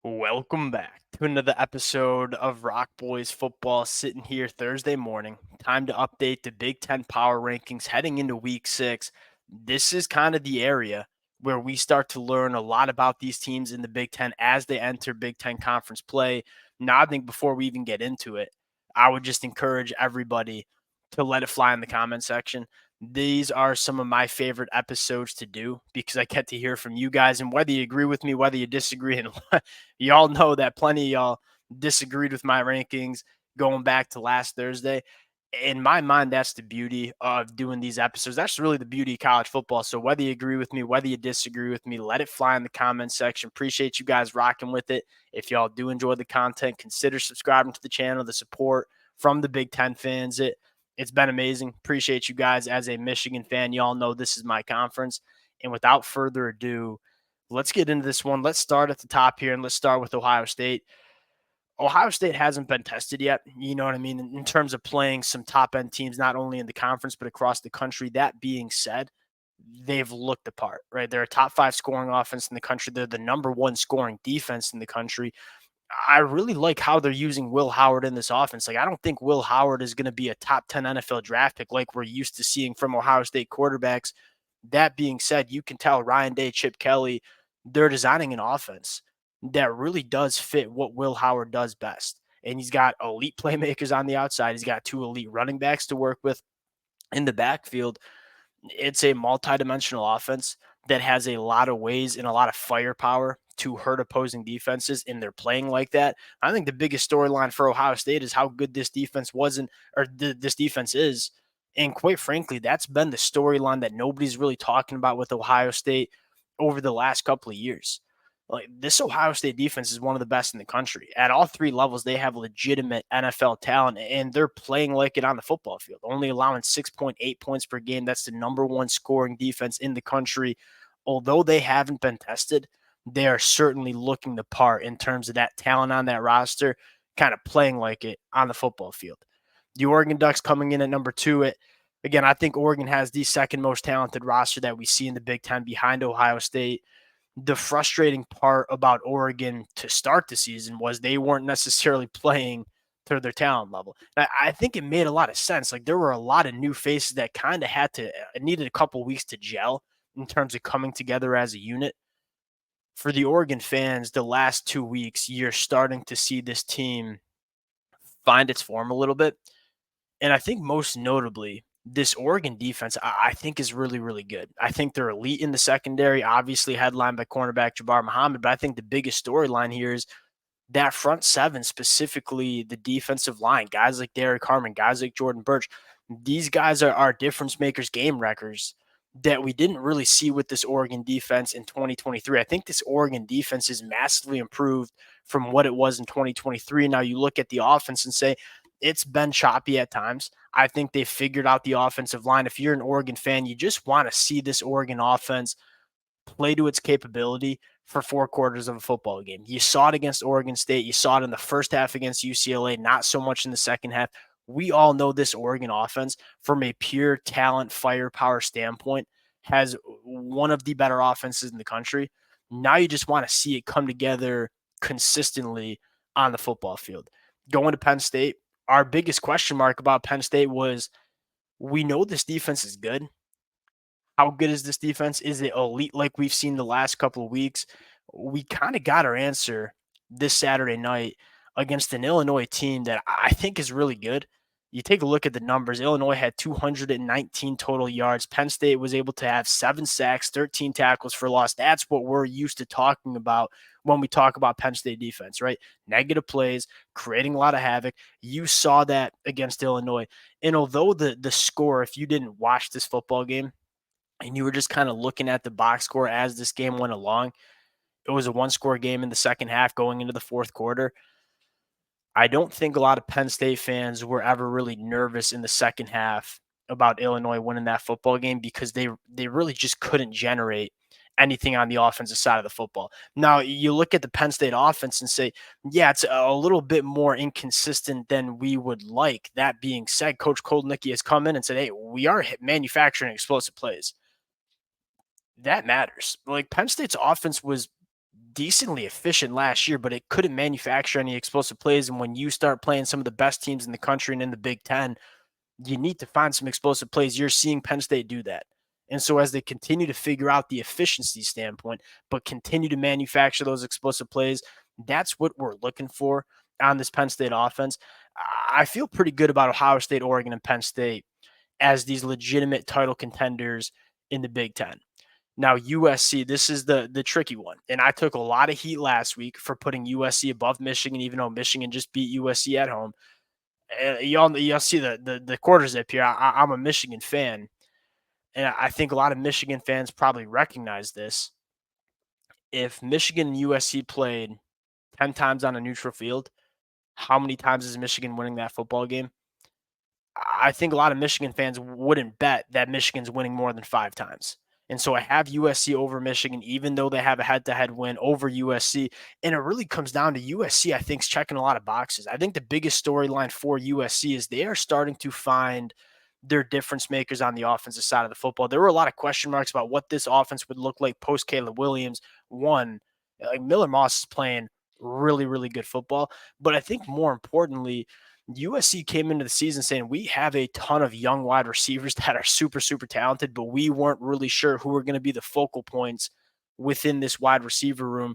Welcome back to another episode of Rock Boys Football. Sitting here Thursday morning. Time to update the Big Ten power rankings heading into week 6. This is kind of the area where we start to learn a lot about these teams in the Big Ten as they enter Big Ten conference play. Now, I think before we even get into it, I would just encourage everybody to let it fly in the comment section. These are some of my favorite episodes to do because I get to hear from you guys, and whether you agree with me, whether you disagree, and y'all know that plenty of y'all disagreed with my rankings going back to last Thursday. In my mind, that's the beauty of doing these episodes. That's really the beauty of college football. So whether you agree with me, whether you disagree with me, let it fly in the comment section. Appreciate you guys rocking with it. If y'all do enjoy the content, consider subscribing to the channel. The support from the Big Ten fans, it's been amazing. Appreciate you guys. As a Michigan fan, y'all know this is my conference. And without further ado, let's get into this one. Let's start at the top here, and let's start with Ohio State. Ohio State hasn't been tested yet, you know what I mean, in terms of playing some top end teams, not only in the conference, but across the country. That being said, they've looked the part, right? They're a top 5 scoring offense in the country. They're the number 1 scoring defense in the country. I really like how they're using Will Howard in this offense. Like, I don't think Will Howard is going to be a top 10 NFL draft pick like we're used to seeing from Ohio State quarterbacks. That being said, you can tell Ryan Day, Chip Kelly, they're designing an offense that really does fit what Will Howard does best. And he's got elite playmakers on the outside. He's got 2 elite running backs to work with in the backfield. It's a multidimensional offense that has a lot of ways and a lot of firepower to hurt opposing defenses, and they're playing like that. I think the biggest storyline for Ohio State is how good this defense wasn't, or this defense is. And quite frankly, that's been the storyline that nobody's really talking about with Ohio State over the last couple of years. Like, this Ohio State defense is one of the best in the country. At all 3 levels, they have legitimate NFL talent, and they're playing like it on the football field, only allowing 6.8 points per game. That's the number 1 scoring defense in the country. Although they haven't been tested, they are certainly looking the part in terms of that talent on that roster, kind of playing like it on the football field. The Oregon Ducks coming in at number 2. Again, I think Oregon has the second most talented roster that we see in the Big Ten behind Ohio State. The frustrating part about Oregon to start the season was they weren't necessarily playing to their talent level. I think it made a lot of sense. Like, there were a lot of new faces that kind of needed a couple weeks to gel in terms of coming together as a unit. For the Oregon fans, the last 2 weeks, you're starting to see this team find its form a little bit. And I think most notably, this Oregon defense, I think, is really, really good. I think they're elite in the secondary, obviously headlined by cornerback Jabbar Muhammad. But I think the biggest storyline here is that front seven, specifically the defensive line, guys like Derek Harmon, guys like Jordan Birch. These guys are difference makers, game wreckers that we didn't really see with this Oregon defense in 2023. I think this Oregon defense is massively improved from what it was in 2023. Now you look at the offense and say, it's been choppy at times. I think they figured out the offensive line. If you're an Oregon fan, you just want to see this Oregon offense play to its capability for 4 quarters of a football game. You saw it against Oregon State. You saw it in the first half against UCLA, not so much in the second half. We all know this Oregon offense, from a pure talent, firepower standpoint, has one of the better offenses in the country. Now you just want to see it come together consistently on the football field. Going to Penn State, our biggest question mark about Penn State was, we know this defense is good. How good is this defense? Is it elite like we've seen the last couple of weeks? We kind of got our answer this Saturday night against an Illinois team that I think is really good. You take a look at the numbers. Illinois had 219 total yards. Penn State was able to have 7 sacks, 13 tackles for loss. That's what we're used to talking about when we talk about Penn State defense, right? Negative plays, creating a lot of havoc. You saw that against Illinois. And although the score, if you didn't watch this football game, and you were just kind of looking at the box score as this game went along, it was a 1-score game in the second half going into the fourth quarter. I don't think a lot of Penn State fans were ever really nervous in the second half about Illinois winning that football game because they really just couldn't generate anything on the offensive side of the football. Now, you look at the Penn State offense and say, yeah, it's a little bit more inconsistent than we would like. That being said, Coach Kolnicki has come in and said, hey, we are manufacturing explosive plays. That matters. Like, Penn State's offense was decently efficient last year, but it couldn't manufacture any explosive plays. And when you start playing some of the best teams in the country and in the Big Ten, you need to find some explosive plays. You're seeing Penn State do that. And so as they continue to figure out the efficiency standpoint, but continue to manufacture those explosive plays, that's what we're looking for on this Penn State offense. I feel pretty good about Ohio State, Oregon, and Penn State as these legitimate title contenders in the Big Ten. Now USC, this is the tricky one, and I took a lot of heat last week for putting USC above Michigan, even though Michigan just beat USC at home. Y'all see the quarter zip here. I'm a Michigan fan, and I think a lot of Michigan fans probably recognize this. If Michigan and USC played 10 times on a neutral field, how many times is Michigan winning that football game? I think a lot of Michigan fans wouldn't bet that Michigan's winning more than 5 times. And so I have USC over Michigan, even though they have a head-to-head win over USC. And it really comes down to USC, I think, is checking a lot of boxes. I think the biggest storyline for USC is they are starting to find their difference makers on the offensive side of the football. There were a lot of question marks about what this offense would look like post Caleb Williams. One, like Miller Moss is playing really, really good football. But I think more importantly, USC came into the season saying we have a ton of young wide receivers that are super, super talented, but we weren't really sure who were going to be the focal points within this wide receiver room.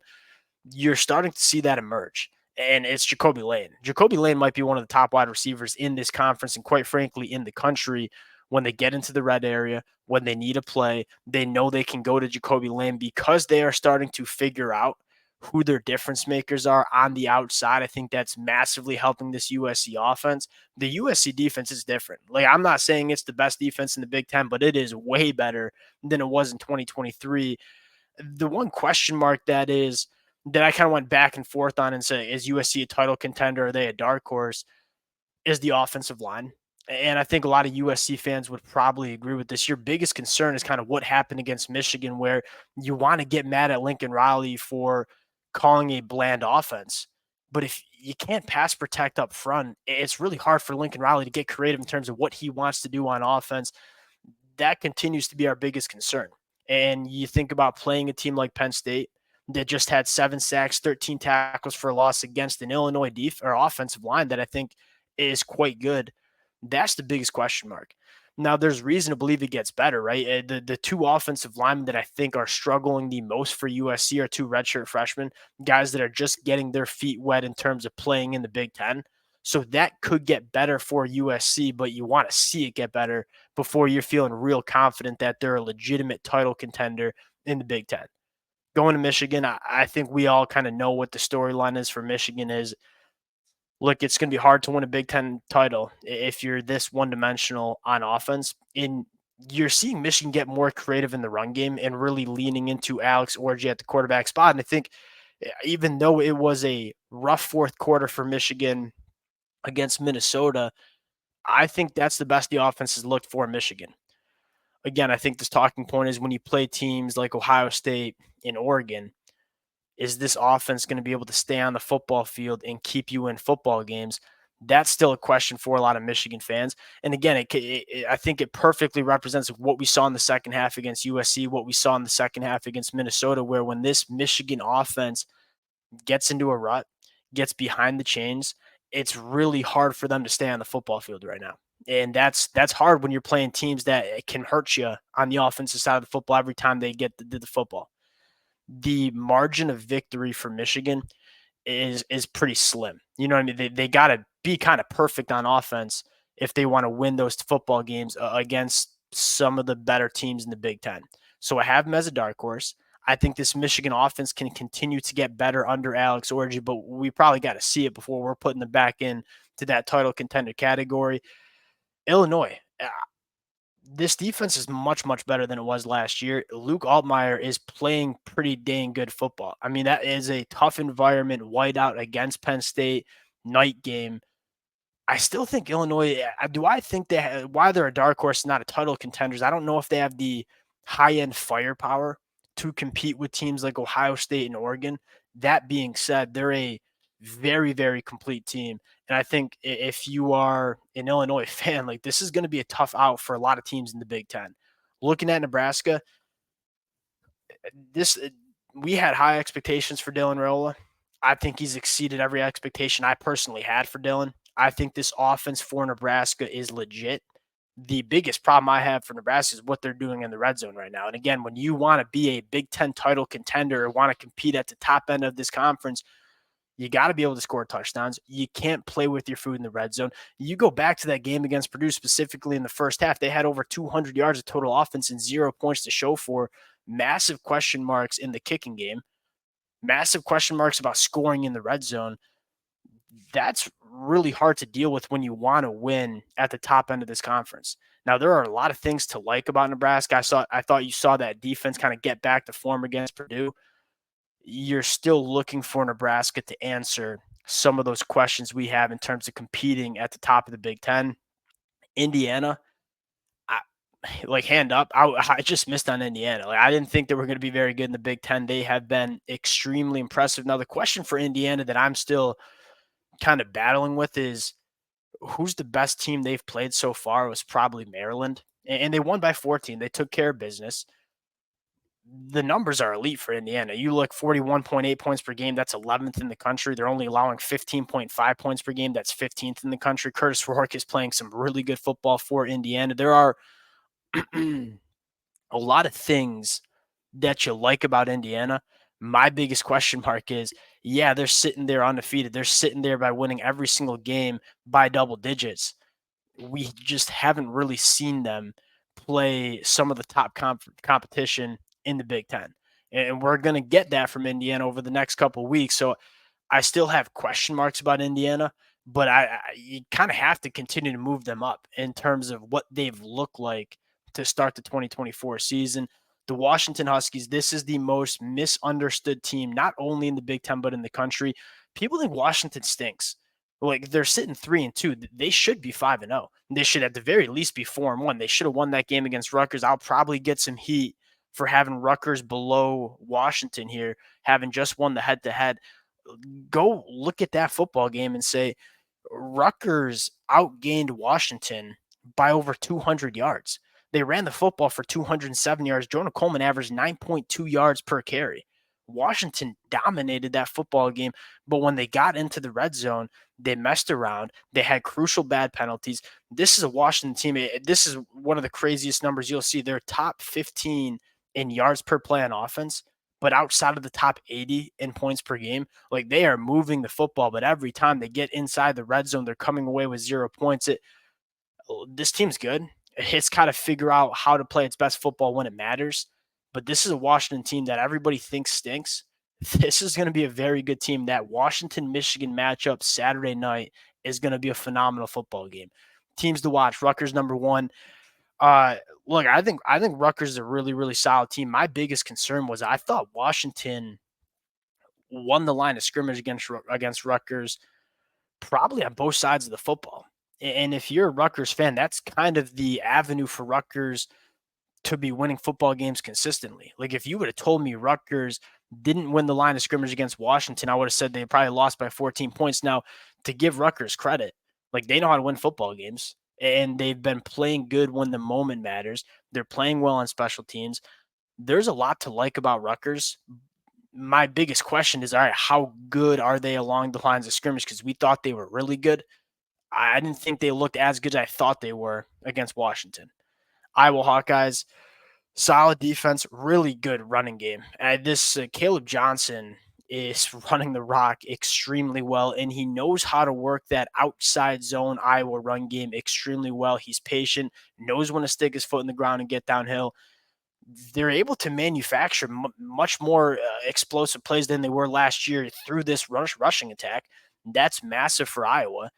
You're starting to see that emerge. And it's Jacoby Lane. Jacoby Lane might be one of the top wide receivers in this conference and, quite frankly, in the country. When they get into the red area, when they need a play, they know they can go to Jacoby Lane because they are starting to figure out who their difference makers are on the outside. I think that's massively helping this USC offense. The USC defense is different. Like, I'm not saying it's the best defense in the Big Ten, but it is way better than it was in 2023. The one question mark that I kind of went back and forth on and say, is USC a title contender? Are they a dark horse? Is the offensive line. And I think a lot of USC fans would probably agree with this. Your biggest concern is kind of what happened against Michigan, where you want to get mad at Lincoln Riley for calling a bland offense. But if you can't pass protect up front, it's really hard for Lincoln Riley to get creative in terms of what he wants to do on offense. That continues to be our biggest concern. And you think about playing a team like Penn State that just had 7 sacks, 13 tackles for a loss against an Illinois offensive line that I think is quite good. That's the biggest question mark. Now, there's reason to believe it gets better, right? The two offensive linemen that I think are struggling the most for USC are two redshirt freshmen, guys that are just getting their feet wet in terms of playing in the Big Ten. So that could get better for USC, but you want to see it get better before you're feeling real confident that they're a legitimate title contender in the Big Ten. Going to Michigan, I think we all kind of know what the storyline is for Michigan is. Look, it's going to be hard to win a Big Ten title if you're this one-dimensional on offense. And you're seeing Michigan get more creative in the run game and really leaning into Alex Orji at the quarterback spot. And I think even though it was a rough fourth quarter for Michigan against Minnesota, I think that's the best the offense has looked for Michigan. Again, I think this talking point is when you play teams like Ohio State and Oregon, is this offense going to be able to stay on the football field and keep you in football games? That's still a question for a lot of Michigan fans. And again, I think it perfectly represents what we saw in the second half against USC, what we saw in the second half against Minnesota, where when this Michigan offense gets into a rut, gets behind the chains, it's really hard for them to stay on the football field right now. And that's hard when you're playing teams that can hurt you on the offensive side of the football every time they get the football. The margin of victory for Michigan is pretty slim. You know what I mean? They got to be kind of perfect on offense if they want to win those football games against some of the better teams in the Big Ten. So I have them as a dark horse. I think this Michigan offense can continue to get better under Alex Orji, but we probably got to see it before we're putting them back in to that title contender category. Illinois, this defense is much, much better than it was last year. Luke Altmaier is playing pretty dang good football. I mean, that is a tough environment, whiteout against Penn State, night game. I still think Illinois, do I think why they're a dark horse, not a title contenders? I don't know if they have the high-end firepower to compete with teams like Ohio State and Oregon. That being said, they're a very, very complete team. And I think if you are an Illinois fan, like this is going to be a tough out for a lot of teams in the Big Ten. Looking at Nebraska, this we had high expectations for Dylan Raiola. I think he's exceeded every expectation I personally had for Dylan. I think this offense for Nebraska is legit. The biggest problem I have for Nebraska is what they're doing in the red zone right now. And again, when you want to be a Big Ten title contender or want to compete at the top end of this conference, you got to be able to score touchdowns. You can't play with your food in the red zone. You go back to that game against Purdue, specifically in the first half, they had over 200 yards of total offense and 0 points to show for. Massive question marks in the kicking game, massive question marks about scoring in the red zone. That's really hard to deal with when you want to win at the top end of this conference. Now, there are a lot of things to like about Nebraska. I thought you saw that defense kind of get back to form against Purdue. You're still looking for Nebraska to answer some of those questions we have in terms of competing at the top of the Big Ten. Indiana, I, like hand up, I just missed on Indiana. Like I didn't think they were going to be very good in the Big Ten. They have been extremely impressive. Now the question for Indiana that I'm still kind of battling with is who's the best team they've played so far. It was probably Maryland, and they won by 14. They took care of business. The numbers are elite for Indiana. You look 41.8 points per game, that's 11th in the country. They're only allowing 15.5 points per game, that's 15th in the country. Curtis Rourke is playing some really good football for Indiana. There are a lot of things that you like about Indiana. My biggest question mark is, yeah, they're sitting there undefeated. They're sitting there by winning every single game by double digits. We just haven't really seen them play some of the top competition in the Big Ten. And we're going to get that from Indiana over the next couple of weeks. So I still have question marks about Indiana, but you kind of have to continue to move them up in terms of what they've looked like to start the 2024 season. The Washington Huskies, this is the most misunderstood team, not only in the Big Ten, but in the country. People think Washington stinks. Like they're sitting 3-2. They should be 5-0. They should at the very least be 4-1. They should have won that game against Rutgers. I'll probably get some heat for having Rutgers below Washington here, having just won the head-to-head. Go look at that football game and say Rutgers outgained Washington by over 200 yards. They ran the football for 207 yards. Jonah Coleman averaged 9.2 yards per carry. Washington dominated that football game, but when they got into the red zone, they messed around. They had crucial bad penalties. This is a Washington team. This is one of the craziest numbers you'll see. They're top 15 in yards per play on offense, but outside of the top 80 in points per game. Like they are moving the football, but every time they get inside the red zone, they're coming away with 0 points. This team's good. It's got to figure out how to play its best football when it matters. But this is a Washington team that everybody thinks stinks. This is going to be a very good team. That Washington-Michigan matchup Saturday night is going to be a phenomenal football game. Teams to watch. Rutgers #1. Look, I think Rutgers is a really, really solid team. My biggest concern was I thought Washington won the line of scrimmage against Rutgers probably on both sides of the football. And if you're a Rutgers fan, that's kind of the avenue for Rutgers to be winning football games consistently. Like if you would have told me Rutgers didn't win the line of scrimmage against Washington, I would have said they probably lost by 14 points. Now, to give Rutgers credit, like they know how to win football games and they've been playing good when the moment matters. They're playing well on special teams. There's a lot to like about Rutgers. My biggest question is, all right, how good are they along the lines of scrimmage? Because we thought they were really good. I didn't think they looked as good as I thought they were against Washington. Iowa Hawkeyes, solid defense, really good running game. This Caleb Johnson is running the rock extremely well, and he knows how to work that outside zone Iowa run game extremely well. He's patient, knows when to stick his foot in the ground and get downhill. They're able to manufacture much more explosive plays than they were last year through this rushing attack. That's massive for Iowa.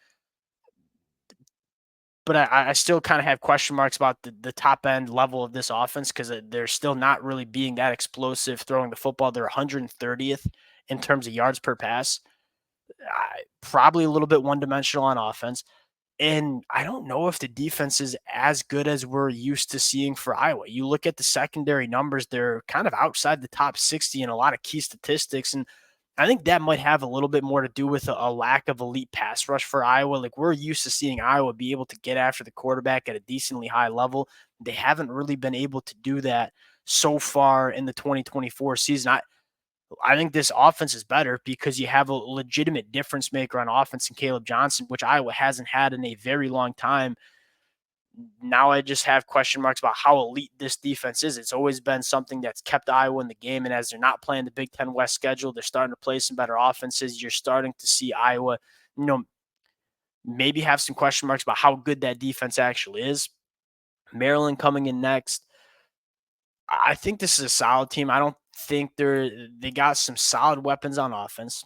But I still kind of have question marks about the top end level of this offense because they're still not really being that explosive throwing the football. They're 130th in terms of yards per pass. Probably a little bit one-dimensional on offense. And I don't know if the defense is as good as we're used to seeing for Iowa. You look at the secondary numbers, they're kind of outside the top 60 in a lot of key statistics. And I think that might have a little bit more to do with a lack of elite pass rush for Iowa. Like we're used to seeing Iowa be able to get after the quarterback at a decently high level. They haven't really been able to do that so far in the 2024 season. I think this offense is better because you have a legitimate difference maker on offense in Caleb Johnson, which Iowa hasn't had in a very long time. Now I just have question marks about how elite this defense is. It's always been something that's kept Iowa in the game. And as they're not playing the Big Ten West schedule, they're starting to play some better offenses. You're starting to see Iowa, maybe have some question marks about how good that defense actually is. Maryland coming in next. I think this is a solid team. I don't think they got some solid weapons on offense.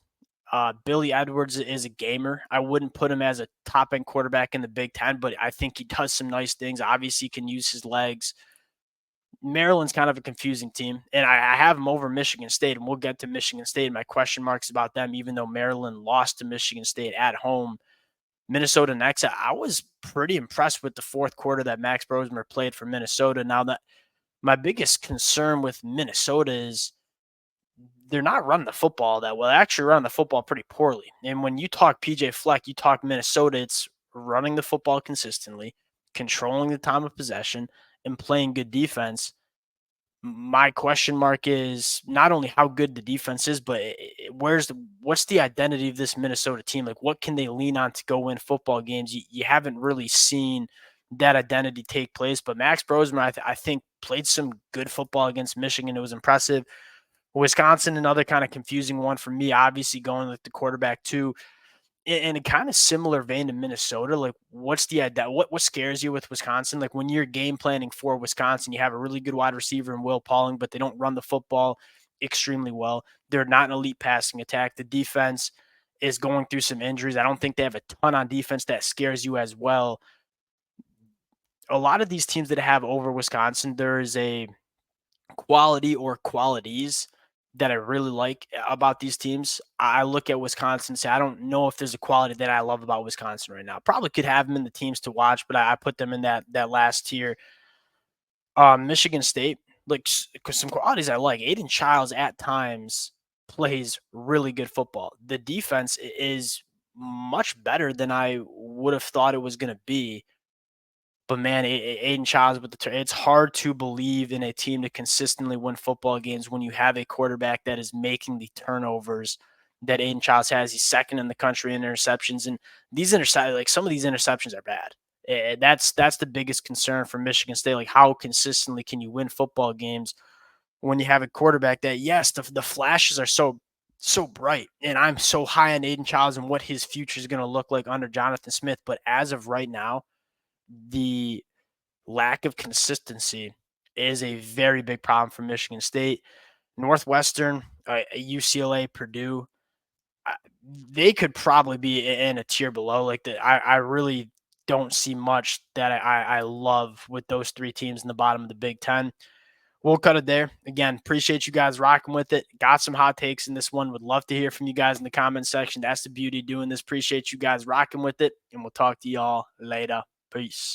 Billy Edwards is a gamer. I wouldn't put him as a top end quarterback in the Big Ten, but I think he does some nice things. Obviously, he can use his legs. Maryland's kind of a confusing team, and I have them over Michigan State, and we'll get to Michigan State. My question marks about them, even though Maryland lost to Michigan State at home. Minnesota next. I was pretty impressed with the fourth quarter that Max Brosmer played for Minnesota. Now that my biggest concern with Minnesota is they're not running the football that well. They actually run the football pretty poorly. And when you talk PJ Fleck, you talk Minnesota, it's running the football consistently, controlling the time of possession, and playing good defense. My question mark is not only how good the defense is, but what's the identity of this Minnesota team? Like, what can they lean on to go win football games? You haven't really seen that identity take place. But Max Brosmer, I think, played some good football against Michigan. It was impressive. Wisconsin, another kind of confusing one for me, obviously going with the quarterback too. In a kind of similar vein to Minnesota, like what's the what scares you with Wisconsin? Like when you're game planning for Wisconsin, you have a really good wide receiver in Will Pauling, but they don't run the football extremely well. They're not an elite passing attack. The defense is going through some injuries. I don't think they have a ton on defense that scares you as well. A lot of these teams that have over Wisconsin, there is a quality or qualities that I really like about these teams. I look at Wisconsin and say, I don't know if there's a quality that I love about Wisconsin right now. Probably could have them in the teams to watch, but I put them in that last tier. Michigan State, like some qualities I like. Aiden Childs at times plays really good football. The defense is much better than I would have thought it was going to be. But man, Aiden Childs with it's hard to believe in a team to consistently win football games when you have a quarterback that is making the turnovers that Aiden Childs has. He's second in the country in interceptions, and these like some of these interceptions are bad. That's the biggest concern for Michigan State. Like how consistently can you win football games when you have a quarterback that yes, the flashes are so bright, and I'm so high on Aiden Childs and what his future is going to look like under Jonathan Smith. But as of right now, the lack of consistency is a very big problem for Michigan State. Northwestern, UCLA, Purdue, they could probably be in a tier below. Like I really don't see much that I love with those three teams in the bottom of the Big Ten. We'll cut it there. Again, appreciate you guys rocking with it. Got some hot takes in this one. Would love to hear from you guys in the comment section. That's the beauty of doing this. Appreciate you guys rocking with it. And we'll talk to y'all later. Peace.